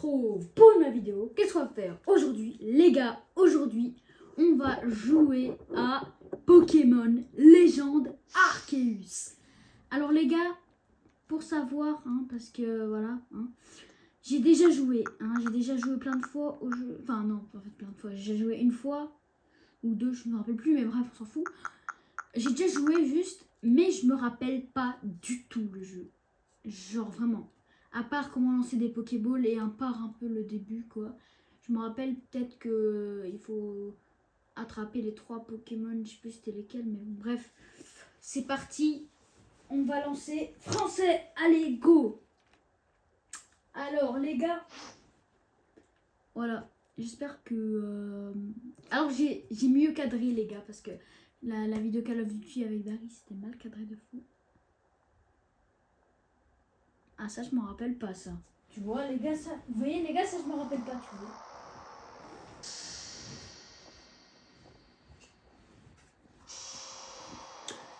retrouve pour une nouvelle vidéo. Qu'est-ce qu'on va faire aujourd'hui? Les gars, aujourd'hui, on va jouer à Pokémon Légende Arceus. Alors les gars, pour savoir, parce que voilà, j'ai déjà joué plein de fois au jeu. Enfin non, en fait plein de fois. J'ai joué une fois ou deux, je ne me rappelle plus, mais bref, on s'en fout. J'ai déjà joué juste, mais je me rappelle pas du tout le jeu. Genre vraiment. À part comment lancer des Pokéballs et à part un peu le début quoi. Je me rappelle peut-être que il faut attraper les 3 Pokémon, je sais plus c'était lesquels, mais bon, bref. C'est parti. On va lancer français. Allez, go. Alors les gars. Voilà. J'espère que... Alors j'ai mieux cadré les gars parce que la vidéo Call of Duty avec Barry c'était mal cadré de fou. Ah ça je m'en rappelle pas ça. Tu vois les gars ça. Vous voyez les gars ça je m'en rappelle pas tu vois.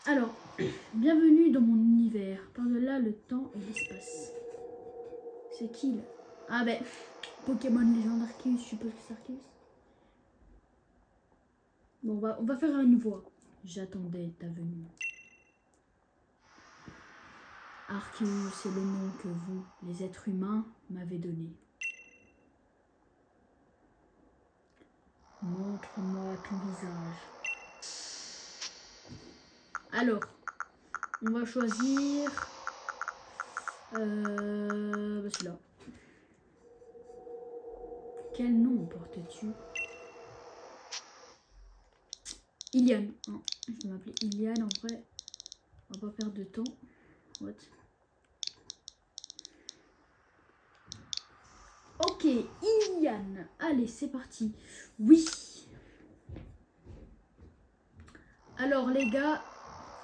Alors, bienvenue dans mon univers. Par-delà le temps et l'espace. C'est qui là? Ah ben, Pokémon Légende Arceus, je suppose que c'est Arceus. Bon on va faire une voix. J'attendais ta venue. Arceus, c'est le nom que vous, les êtres humains, m'avez donné. Montre-moi ton visage. Alors, on va choisir celui-là. Quel nom portes-tu? Iliane. Oh, je vais m'appeler Iliane en vrai. On va pas perdre de temps. What? Ok, Iliane. Allez, c'est parti. Oui. Alors les gars,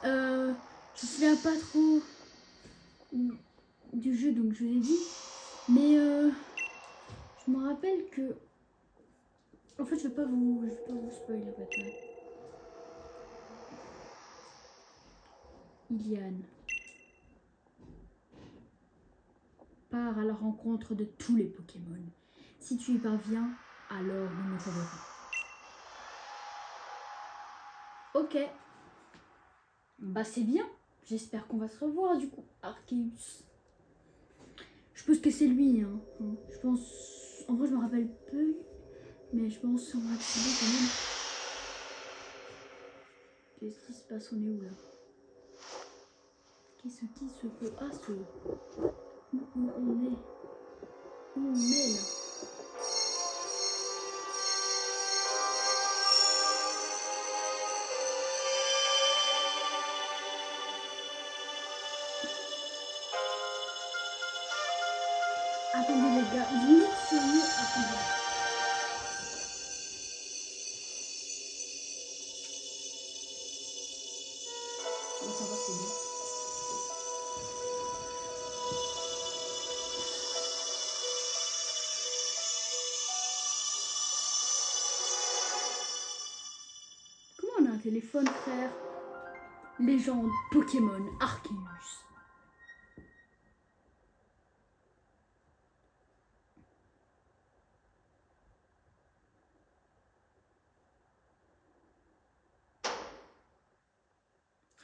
je me souviens pas trop du jeu, donc je vous ai dit. Mais je me rappelle que... En fait, je vais pas vous spoiler en fait. Iliane part à la rencontre de tous les Pokémon. Si tu y parviens, alors nous nous reverrons. Ok. Bah c'est bien. J'espère qu'on va se revoir du coup. Arceus. Je pense que c'est lui. Je pense... En vrai, je me rappelle peu. Mais je pense qu'on va accéder quand même. Qu'est-ce qui se passe? On est où là? Qu'est-ce qui se peut? Ah, ce... Où on est? Où on est là? Attendez les gars, vous me dites sérieux? Attendez. Oh, ça va, c'est bien. Comment on a un téléphone, frère? Légende Pokémon Arceus.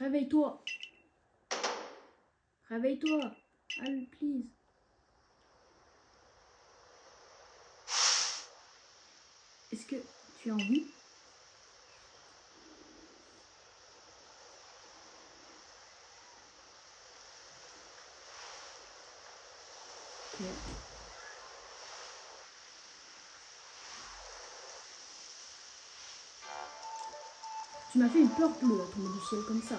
Réveille-toi. Réveille-toi. Allez, please. Est-ce que tu as envie? Ok. Tu m'as fait une peur bleue à tomber du ciel comme ça.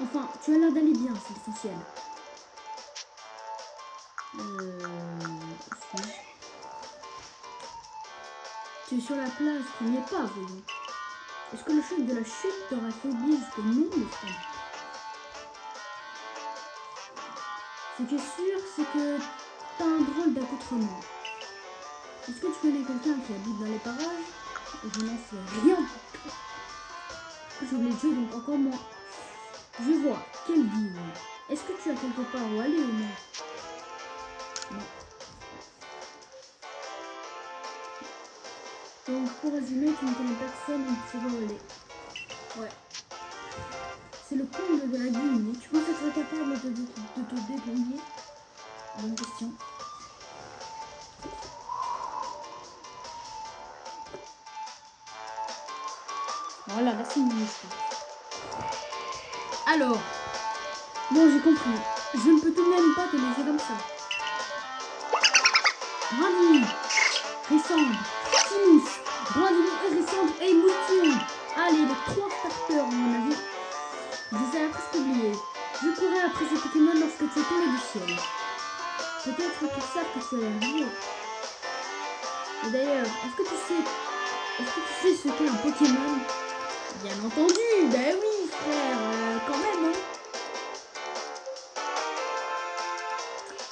Enfin, tu as l'air d'aller bien, c'est l'essentiel. Suis-je? Tu es sur la plage, tu n'y es pas, voyons. Est-ce que le choc de la chute t'aura affaibli jusqu'au nom de ça? Ce qui est sûr, c'est que t'as un drôle d'accoutrement. Est-ce que tu connais quelqu'un qui habite dans les parages? Je n'en sais rien. Je voulais Dieu, donc encore moins. Je vois, quelle ville. Est-ce que tu as quelque part où aller ou non? Non. Donc pour résumer, tu ne connais personne et tu veux voler. Ouais. C'est le comble de la vie. Tu penses être capable de te débrouiller? Bonne question. Voilà, là c'est une histoire. Alors, bon, j'ai compris. Je ne peux tout de même pas te laisser comme ça. Brindille, Rissandre, Timous, Brindille et Rissandre et Moustion. Allez, les 3 starters, à mon avis. Je les avais presque oubliés. Je courais après ces Pokémon lorsque tu es tombé du ciel. Peut-être qu'ils savent que tu as l'air vieux. Et d'ailleurs, est-ce que tu sais ce qu'est un Pokémon? Bien entendu, ben oui frère, quand même hein.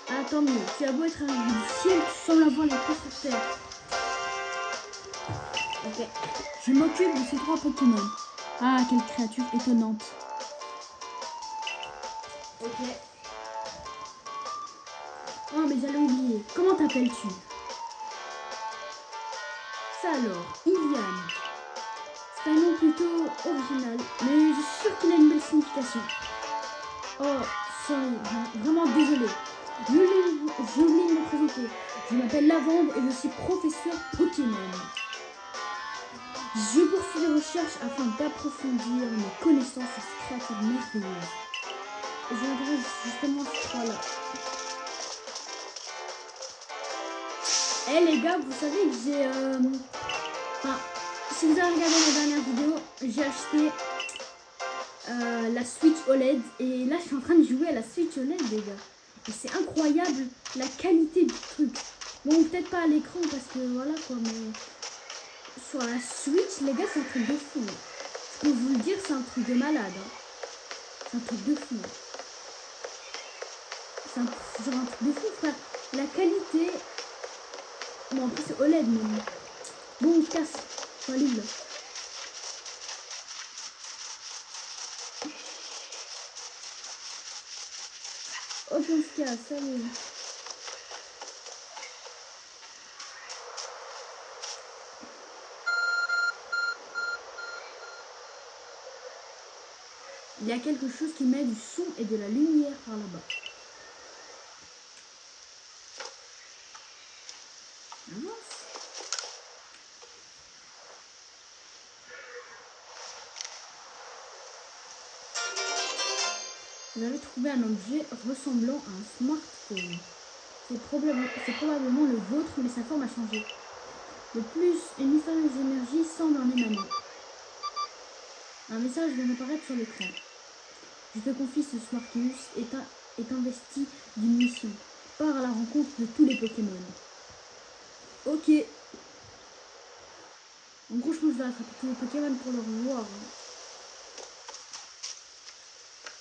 Ah tant mieux, tu as beau être arrivé du ciel, tu sembles avoir les pieds sur terre. Ok, je m'occupe de ces 3 Pokémon. Ah, quelle créature étonnante. Ok. Oh mais j'allais oublier, comment t'appelles-tu? Ça alors, Iliane. C'est un nom plutôt original, mais je suis sûre qu'il a une belle signification. Oh, sorry, vraiment désolé. Je voulais me présenter. Je m'appelle Lavande et je suis professeur Pokémon. Je poursuis des recherches afin d'approfondir mes connaissances sur ces créatures merveilleuses. Et je m'intéresse justement à ces 3-là. Eh les gars, vous savez que j'ai... Enfin, si vous avez regardé ma dernière vidéo, j'ai acheté la Switch OLED. Et là, je suis en train de jouer à la Switch OLED, les gars. Et c'est incroyable la qualité du truc. Bon, peut-être pas à l'écran parce que voilà quoi, mais sur la Switch, les gars, c'est un truc de fou. Je peux vous le dire, c'est un truc de malade. Hein. C'est un truc de fou. C'est genre un truc de fou, frère. La qualité... Bon, après, c'est OLED, mais... Bon, je casse. Faut aller là. Hop, on se casse, allez. Il y a quelque chose qui met du son et de la lumière par là-bas. Avance. Vous avez trouvé un objet ressemblant à un smartphone. C'est probablement le vôtre, mais sa forme a changé. De plus, une mystérieuse énergie semble en émaner. Un message vient d'apparaître sur l'écran. Je te confie, ce Smarkeus est investi d'une mission. Part à la rencontre de tous les Pokémon. Ok. En gros, je pense que je vais attraper tous les Pokémon pour le revoir.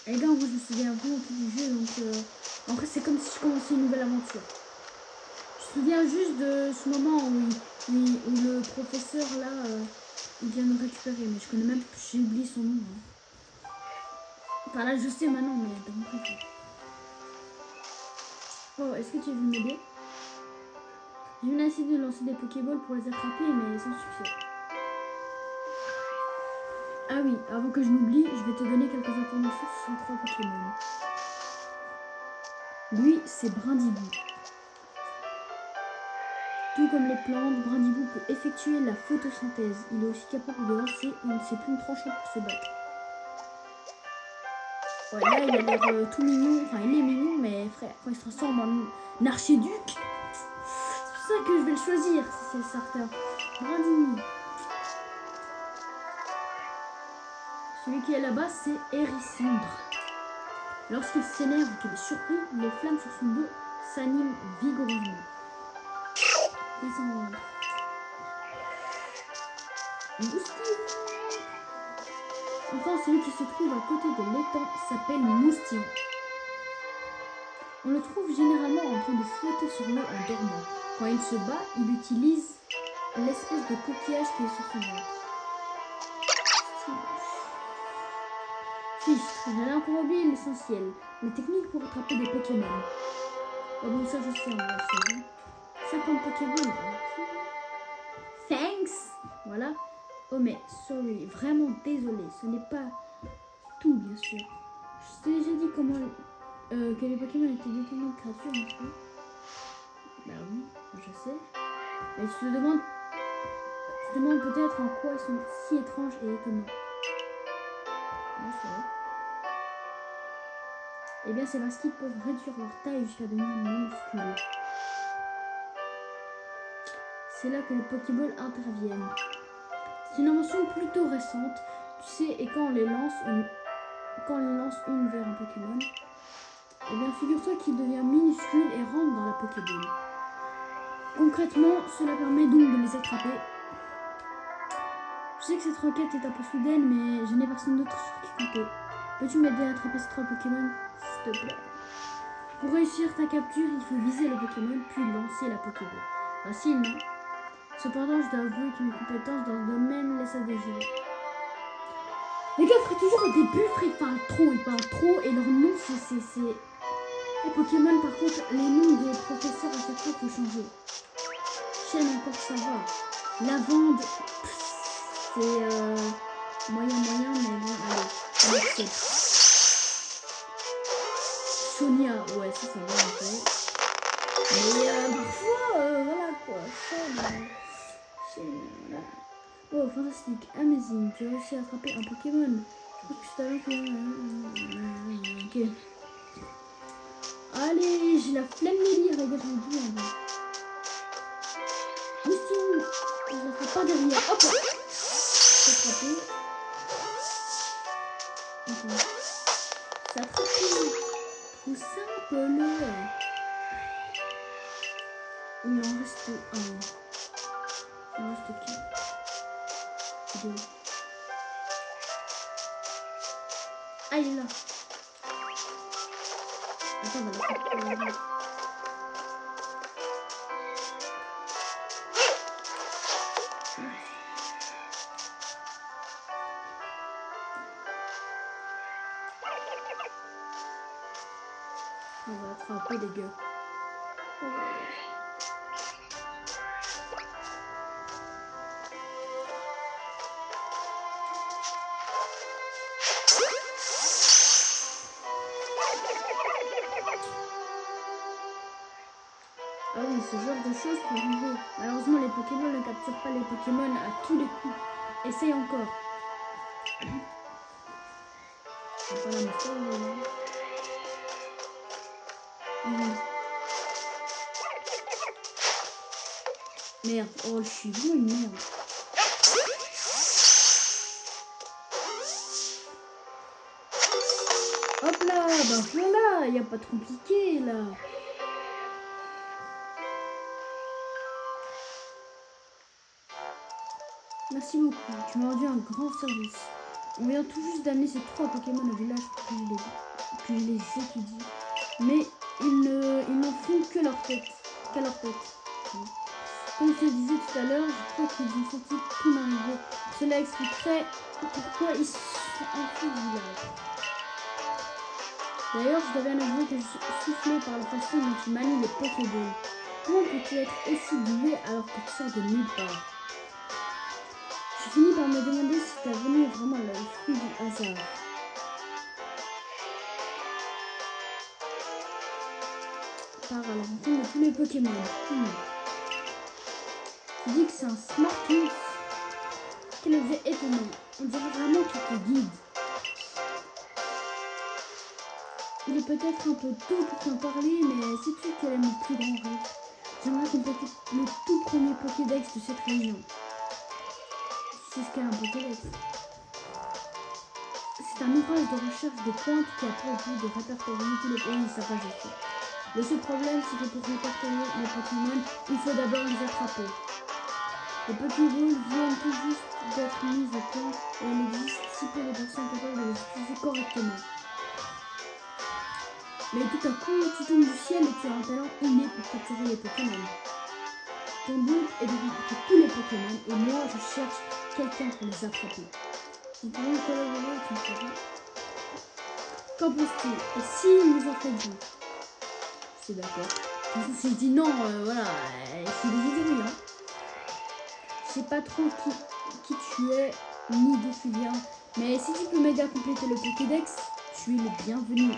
Et les gars, moi je me souviens vraiment plus du jeu, donc en vrai c'est comme si je commençais une nouvelle aventure. Je me souviens juste de ce moment où le professeur là, il vient me récupérer, mais je connais même plus, j'ai oublié son nom. Hein. Enfin là je sais maintenant, mais dans mon préféré. Oh, est-ce que tu veux m'aider? J'ai une essayé de lancer des Pokéballs pour les attraper, mais sans succès. Ah oui, avant que je m'oublie, je vais te donner quelques informations sur ces 3 Pokémon. Lui, c'est Brindibou. Tout comme les plantes, Brindibou peut effectuer la photosynthèse. Il est aussi capable de lancer ses plumes tranchantes pour se battre. Ouais, là, il a l'air tout mignon. Enfin, il est mignon, mais frère, quand il se transforme en archiduc, c'est pour ça que je vais le choisir, si c'est le starter. Brindibou. Celui qui est là-bas, c'est Hérissandre. Lorsqu'il s'énerve ou qu'il est surpris, les flammes sur son dos s'animent vigoureusement. Hérissandre. Enfin, celui qui se trouve à côté de l'étang s'appelle Moustillon. On le trouve généralement en train de flotter sur l'eau en dormant. Quand il se bat, il utilise l'espèce de coquillage qui est sur son ventre. Fichtre, j'allais encore oublier l'essentiel. Les techniques pour attraper des Pokémon. Oh bon, ça je sais, on va essayer. 50 Pokémon. Thanks. Voilà. Oh mais, sorry, vraiment désolé, ce n'est pas tout, bien sûr. Je t'ai déjà dit comment que les Pokémon étaient détournés de créatures, n'est-ce pas? Bah oui, je sais. Mais tu te demandes peut-être en quoi ils sont si étranges et étonnants. Bien sûr. Eh bien, c'est parce qu'ils peuvent réduire leur taille jusqu'à devenir minuscules. C'est là que les Pokéballs interviennent. C'est une invention plutôt récente, tu sais, et quand on les lance une vers un Pokémon, eh bien, figure-toi qu'il devient minuscule et rentre dans la Pokéball. Concrètement, cela permet donc de les attraper. Je sais que cette requête est un peu soudaine, mais je n'ai personne d'autre sur qui compter. Peux-tu m'aider à attraper ces 3 Pokémon, s'il te plaît? Pour réussir ta capture, il faut viser le Pokémon, puis lancer la Pokéball. Facile, non? Cependant, je dois avouer que mes compétences dans ce domaine laissent à désirer. Les gars, Fred, toujours au début, Fred ils parlent trop, et leur nom, c'est... Les Pokémon, par contre, les noms des professeurs, à chaque fois, faut changer. Chaîne, encore, ça va. Lavande, c'est moyen, mais bon, allez, on accepte. Sonia, ouais, ça va un peu. Mais parfois, voilà quoi, voilà. Oh, fantastique, amazing, tu as réussi à attraper un Pokémon. Je crois que c'est avec ok. Allez, j'ai la flemme de lire, les gars, je me dis en vrai. Moustion, je la ferai pas derrière. Hop là. C'est attrapé. Ok. C'est attrapé. Tout simple. Il en reste un. Il en reste qui? 2. Ah, il est là. Attends, on va la faire. On va attraper les gars. Ah oui, ce genre de choses peut arriver. Malheureusement, les Pokémon ne capturent pas les Pokémon à tous les coups. Essaye encore. C'est pas la même. Merde, oh, je suis vraiment une merde. Hop là, ben voilà, y a pas de compliqué là. Merci beaucoup, tu m'as rendu un grand service. On vient tout juste d'amener ces 3 Pokémon au village pour que je les étudie. Mais ils n'en font que leur tête. Comme je te disais tout à l'heure, je crois qu'ils ont senti ton arrivée. Cela expliquerait pourquoi ils sont enfuis du village. D'ailleurs, je dois bien avouer que je suis soufflé par la façon dont tu manies les Pokéballs. Comment peux-tu être aussi doué alors que tu sors de nulle part? Je finis par me demander si ta venue est vraiment le fruit du hasard. Par à la rencontre de tous les Pokémon. Tu dis que c'est un Smartus. Quel objet étonnant. On dirait vraiment qu'il te guide. Il est peut-être un peu tôt pour t'en parler, mais sais-tu quel est mon plus grand rêve? J'aimerais compléter le tout premier Pokédex de cette région. C'est ce qu'est un Pokédex. C'est un ouvrage de recherche de pointe qui a pour but de répertorier tous les pays de sa page de. Le seul problème, c'est que pour répertorier les Pokémon, il faut d'abord les attraper. Les Pokéballs viennent tout juste d'être mises au point et il existe si peu de personnes capables de les utiliser correctement. Mais tout à coup, tu tombes du ciel et tu as un talent inné pour capturer les Pokémon. Ton but est de rencontrer tous les Pokémon et moi je cherche quelqu'un pour les attraper. Nous pouvons collaborer, tu me feras. Qu'en penses-tu? Et si nous en faisions? C'est d'accord. Je me suis dit non, voilà, c'est des idées, hein. Je sais pas trop qui qui tu es, ni d'où tu viens. Mais si tu peux m'aider à compléter le Pokédex, tu es le bienvenu.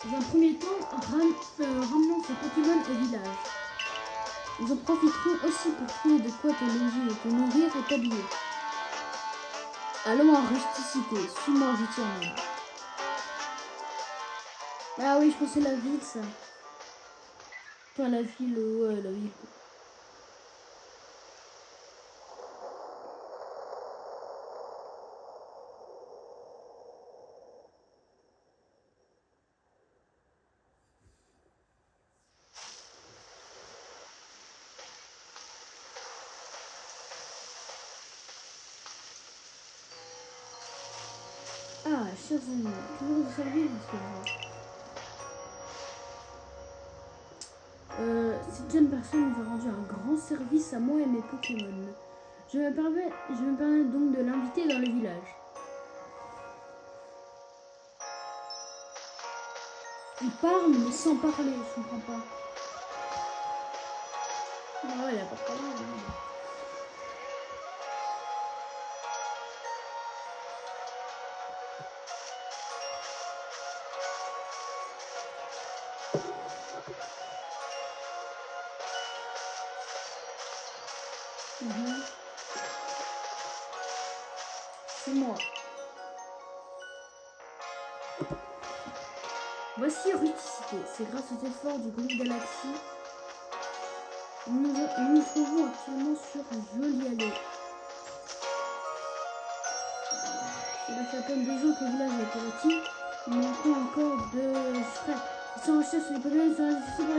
Dans un premier temps, ramenons ce Pokémon au village. Nous en profiterons aussi pour trouver de quoi te loger, te nourrir et t'habiller. Allons en rusticité, suis-moi, je t'emmène. Ah oui, je pensais la ville, ça. Enfin, la ville, ouais, la ville. Ah, chers amis, que vous servir, est-ce que cette jeune personne nous a rendu un grand service à moi et mes Pokémon. Je me permets donc de l'inviter dans le village. Il parle mais sans parler, je comprends pas. Ah ouais, il a pas parlé. C'est moi. Voici Rusticité. C'est grâce aux efforts du groupe Galaxy. Nous nous trouvons actuellement sur un joli allée. Cela fait à peine 2 jours que le village a été bâti. Il manque encore de frais. Ils sont en recherche sur les Pokémon, sur les...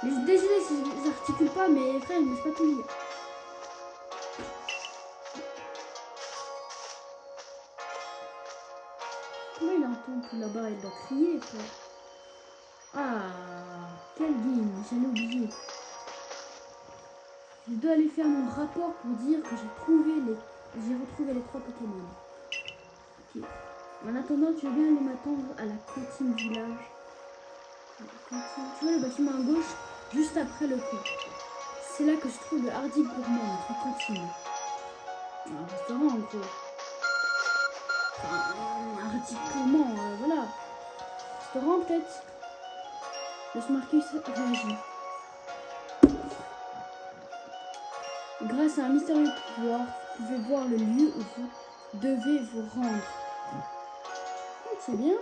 Mais je suis désolé si je n'articule pas, mais frère, il ne laisse pas tout lire. Comment il entend tout là-bas? Il doit crier, frère. Ah, quel game, j'allais oublier. Je dois aller faire mon rapport pour dire que j'ai retrouvé les 3 Pokémon. Ok. En attendant, tu veux bien aller m'attendre à la cantine du village. Tu vois le bâtiment à gauche, juste après le pont. C'est là que je trouve le Hardy Gourmand, notre cantine. Un restaurant en gros. Enfin, un Hardy Gourmand, voilà. Restaurant peut-être. Le Marcus réagit. Grâce à un mystérieux pouvoir, vous pouvez voir le lieu où vous devez vous rendre. C'est bien.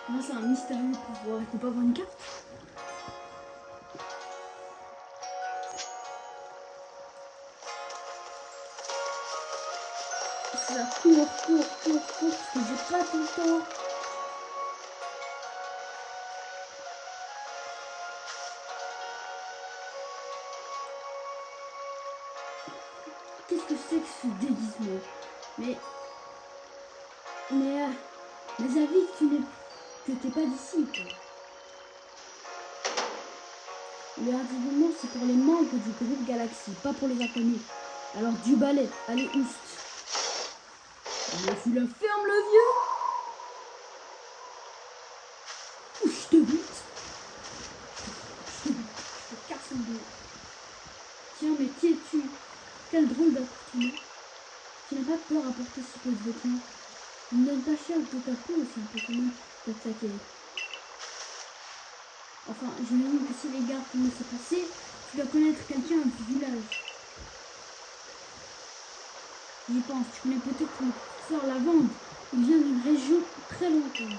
Grâce à un mystérieux pouvoir, il faut pas avoir une carte. Ça court, parce que j'ai pas tout le temps. Qu'est-ce que c'est que ce déguisement? Mais avis que t'es pas d'ici, quoi. Le hardiment, c'est pour les membres du groupe Galaxy, pas pour les inconnus. Alors du balai, allez oust. Mais tu la fermes, le vieux. Ou je te bute. Je te casse le dos. Tiens, mais qui es-tu? Quel drôle d'accoutrement. Tu n'as pas peur à porter si peu de vêtements. Il ne donne pas cher de ta peau aussi un peu quand même d'attaquer. Enfin, j'imagine que si les gars comment c'est passé, tu dois connaître quelqu'un du village. J'y pense, tu connais peut-être le professeur Lavande. Il vient d'une région très lointaine.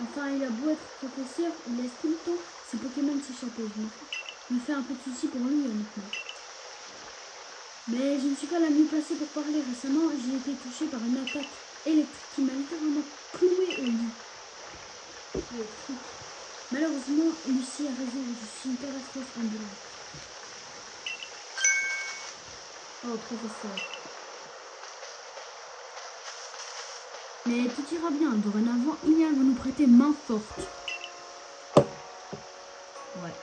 Enfin, il a beau être professeur, il laisse tout le temps ses Pokémon s'échapper. Je me fais un peu de soucis pour lui, honnêtement. Mais je ne suis pas la mieux placée pour parler. Récemment, j'ai été touchée par une attaque électrique qui m'a littéralement clouée au lit. Malheureusement, Lucie a raison, je suis une catastrophe ambulante. Oh, professeur. Mais tout ira bien. Dorénavant, Ignal va nous prêter main forte. Ouais.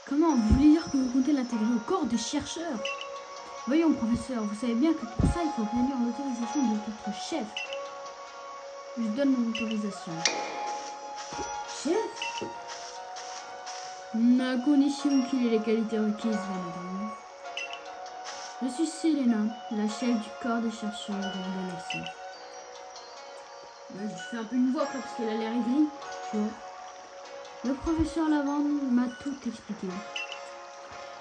Comment? Vous voulez dire que vous comptez l'intégrer au corps des chercheurs? Voyons, professeur, vous savez bien que pour ça, il faut obtenir l'autorisation de votre chef. Je donne mon autorisation. chef? À condition qu'il ait les qualités requises, bien entendu. Je suis Selena, la chef du corps des chercheurs de la galaxie. Je fais un peu une voix parce qu'elle a l'air aigrie. Tu vois. Le professeur Lavande m'a tout expliqué.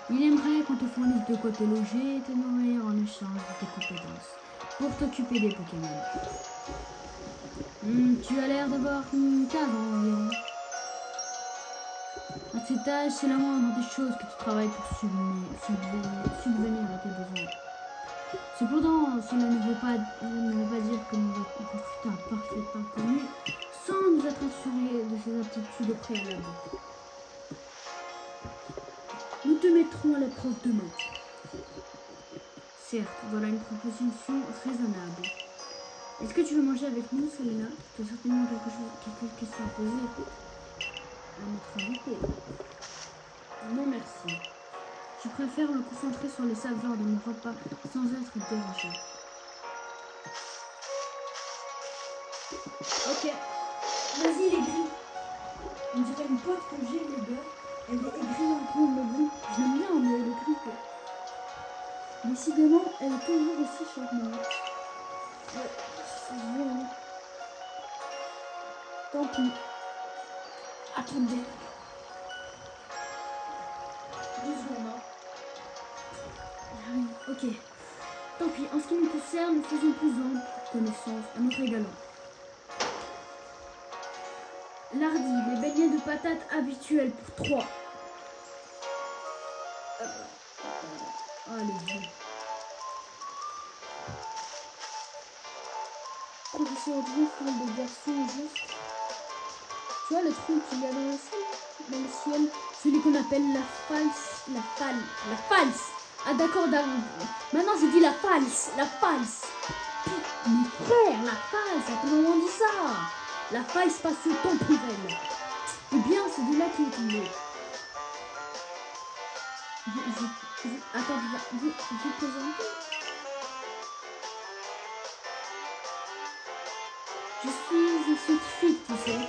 Il aimerait qu'on te fournisse de quoi te loger et te nourrir en échange de tes compétences pour t'occuper des Pokémon. Tu as l'air d'avoir une cave environ. À cet âge, c'est la moindre des choses que tu travailles pour subvenir à tes besoins. Cependant, cela ne veut pas dire que nous allons recruter un parfait inconnu sans nous être assurés de ses aptitudes au préalable. Nous te mettrons à l'épreuve demain. Certes, voilà une proposition raisonnable. Est-ce que tu veux manger avec nous, Selena? Tu as certainement quelques questions à poser à notre invité. Non, merci. Je préfère me concentrer sur les saveurs de mon repas sans être dérangé. Ok. Vas-y, les gris. On dirait une pote que j'ai, le gars. Elle est aigrie en prendre le goût. J'aime bien, mais elle est gris, quoi. Décidément, elle est toujours aussi charmante. Ouais, c'est vrai. Tant pis. Attendez. 2 secondes, hein. J'arrive. Ok. Tant pis. En ce qui nous concerne, nous faisons plus ample connaissance à nous régalant. Lardi, les beignets de patates habituels pour 3. Allez-y. Professeur Griffon des garçons juste. Tu vois le trou qu'il y a dans le ciel, celui qu'on appelle la false. La false. Ah d'accord, maintenant je dis la false. Mon frère, la false, à tout moment dit ça. La faille spatio-temporelle. Eh bien, c'est de là qu'il est tombé. Attends, vous présentez. Je suis un scientifique, tu sais.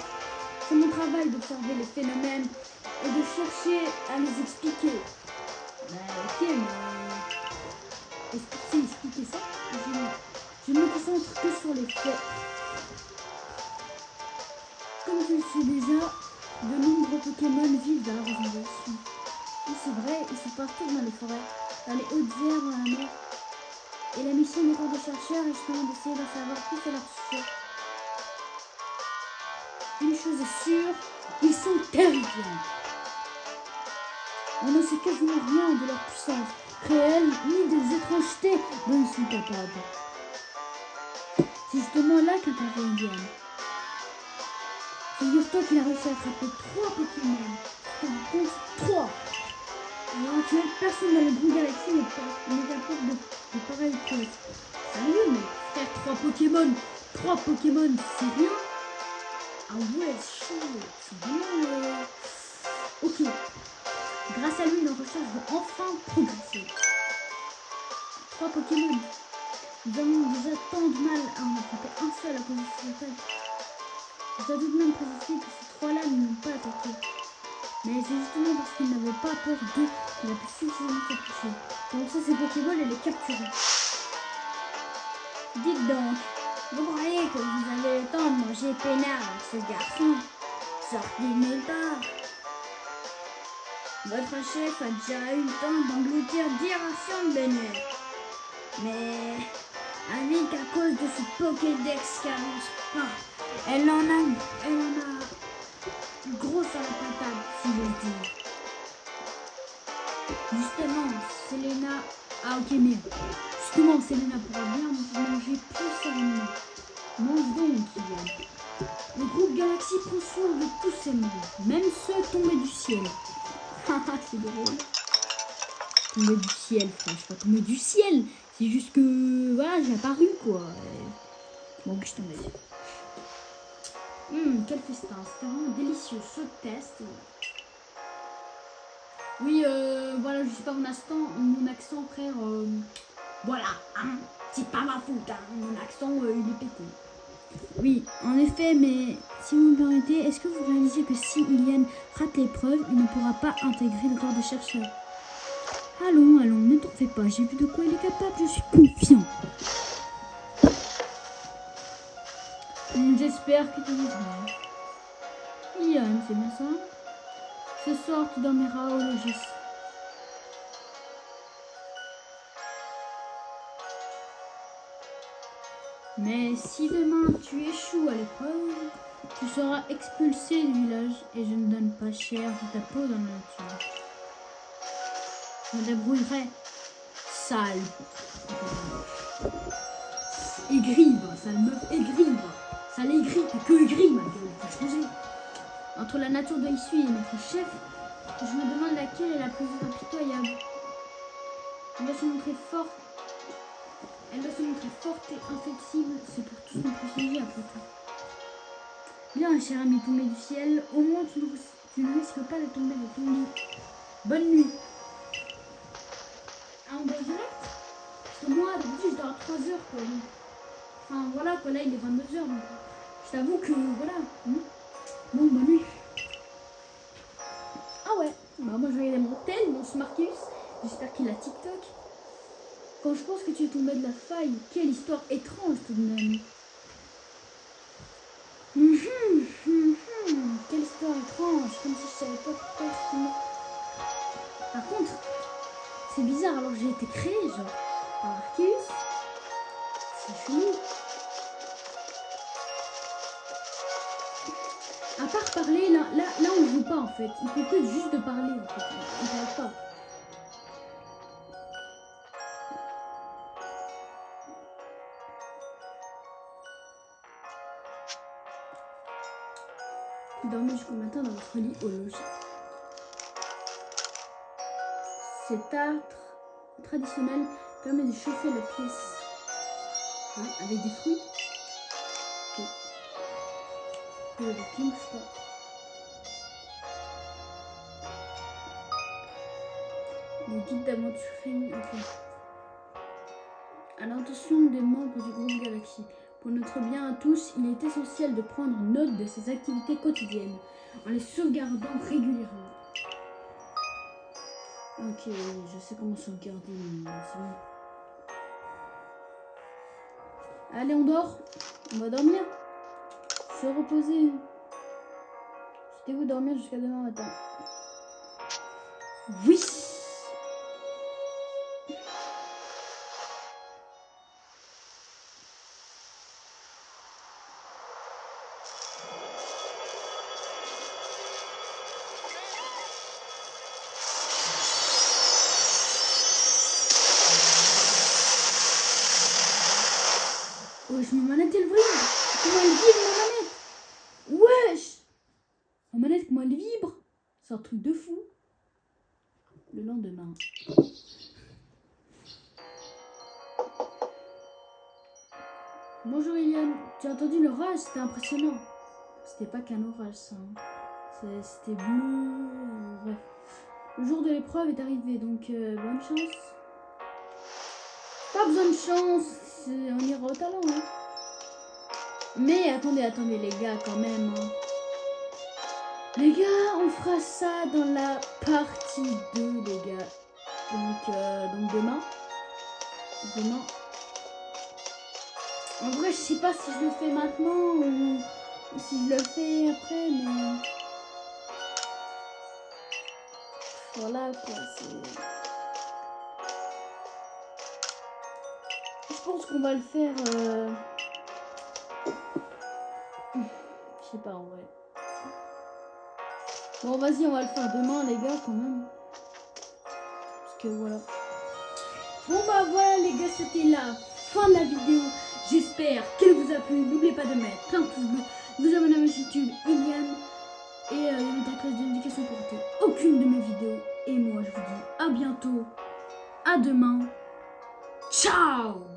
C'est mon travail d'observer les phénomènes et de chercher à les expliquer. Ok, mais... Est-ce que tu sais expliquer ça? Je ne me concentre que sur les faits. Comme tu le sais déjà, de nombreux Pokémon vivent dans la région de ici. Et c'est vrai, ils sont partout dans les forêts, dans les hautes herbes, dans la mer. Et la mission des corps de chercheurs est justement d'essayer d'en savoir plus à leur sujet. Une chose est sûre, ils sont terrifiants. On ne sait quasiment rien de leur puissance réelle, ni des étrangetés dont ils sont capables. C'est justement là qu'intervient Indiana. Figure-toi qu'il a réussi à attraper 3 Pokémon. Tu te rends compte? 3. À l'heure actuelle, personne dans le groupe Galaxy n'est capable de pareille chose. Sérieux, mais frère, 3 Pokémon. 3 Pokémon, c'est rien. Ah ouais, chaud. C'est vraiment... Ok. Grâce à lui, nos recherches vont enfin progresser. 3 Pokémon. Nous avons déjà tant de mal à en attraper un seul à cause de cette attaque. Je dois tout de même préciser que ces 3-là ne m'ont pas attaqué. Mais c'est justement parce qu'ils n'avaient pas peur d'eux qu'il a pu suffisamment s'approcher. Donc ça, c'est Pokéball et les capturer. Dites donc, vous croyez que vous avez le temps de manger peinard avec ce garçon? Sortez de nulle part. Votre chef a déjà eu le temps d'engloutir 10 rations de beignets. Mais avec à cause de ce Pokédex qui avance pas, elle en a gros sur la patate, si j'ose dire. Justement, Selena... Ah ok, mais justement, Selena pourra bien manger plus sereinement. Mange donc, Kylian. Le groupe Galaxy prend soin de tous ces mondes, même ceux tombés du ciel. Haha, c'est drôle. Tombé du ciel, frère, je suis pas tombé du ciel. C'est juste que, voilà, j'ai apparu, quoi. Bon, que je tombais. Quel festin, c'était vraiment délicieux, ce test. Oui, voilà, je sais pas mon accent, frère, voilà, hein, c'est pas ma faute, hein, mon accent, il est pété. Oui, en effet, mais si vous me permettez, est-ce que vous réalisez que si Ilian rate l'épreuve, il ne pourra pas intégrer le corps des chercheurs? Allons, ne t'en fais pas, j'ai vu de quoi il est capable, je suis confiant. J'espère que tu dis vrai. Ilian, c'est bien ça? Ce soir, tu dormiras au logis. Mais si demain tu échoues à l'épreuve, tu seras expulsé du village et je ne donne pas cher de ta peau dans la nature. Je me débrouillerai. Sale. Aigrive, sale meuf aigrive. Sale aigri, t'as que aigri ma gueule, faut changer. Entre la nature de Issui et notre chef, je me demande laquelle est la plus impitoyable. Elle doit se montrer forte. Elle doit se montrer forte et inflexible, c'est pour tout son procédé après tout. Bien, cher ami tombé du ciel, au moins tu ne risques pas de tomber de ton lit. Bonne nuit. Ah, on dort direct? Parce que moi, d'habitude, je dors à 3 heures, quoi. Donc. Enfin, voilà, quoi, là, il est 22 heures, donc je t'avoue que, voilà. Bon, bonne nuit. Ah ouais, bah, moi, je vais regarder mon tel, mon Smarcus. J'espère qu'il a TikTok. Quand je pense que tu es tombé de la faille, quelle histoire étrange tout de même. Quelle histoire étrange, comme si je savais pas pourquoi je tombais. Par contre, c'est bizarre, alors j'ai été créé, genre, par Arceus. C'est chelou. À part parler, là on joue pas en fait. Il faut que juste de parler en fait. On parle pas. Dormez jusqu'au matin dans votre lit au logis. Cet art traditionnel permet de chauffer la pièce. Hein, avec des fruits. Ok. Le king, je sais pas. Le guide d'aventurerie. Ok. À l'intention des membres du groupe Galaxy. Pour notre bien à tous, il est essentiel de prendre note de ces activités quotidiennes en les sauvegardant régulièrement. Ok, je sais comment sauvegarder, mais c'est bon. Allez, on dort. On va dormir. Se reposer. Souhaitez-vous dormir jusqu'à demain matin? Oui. Wesh, ma manette elle vibre. Comment elle vibre ma manette? Wesh. Ma manette comment elle vibre? C'est un truc de fou. Le lendemain. Bonjour Ilian, tu as entendu l'orage? C'était impressionnant. C'était pas qu'un orage ça. Hein. C'était bleu. Bref. Le jour de l'épreuve est arrivé, donc bonne chance. Pas besoin de chance, on ira au talent. Hein. Mais attendez les gars quand même. Hein. Les gars, on fera ça dans la partie 2 les gars. Donc demain. En vrai, je sais pas si je le fais maintenant ou si je le fais après, mais... Voilà quoi, c'est... Je pense qu'on va le faire... Je sais pas en vrai. Bon vas-y, on va le faire demain les gars quand même. Parce que voilà. Bon bah voilà les gars, c'était la fin de la vidéo. J'espère qu'elle vous a plu. N'oubliez pas de mettre plein de pouces bleus, vous abonner à ma chaîne YouTube Ilian et de mettre la cloche de notification pour rater aucune de mes vidéos. Et moi je vous dis à bientôt, à demain, ciao.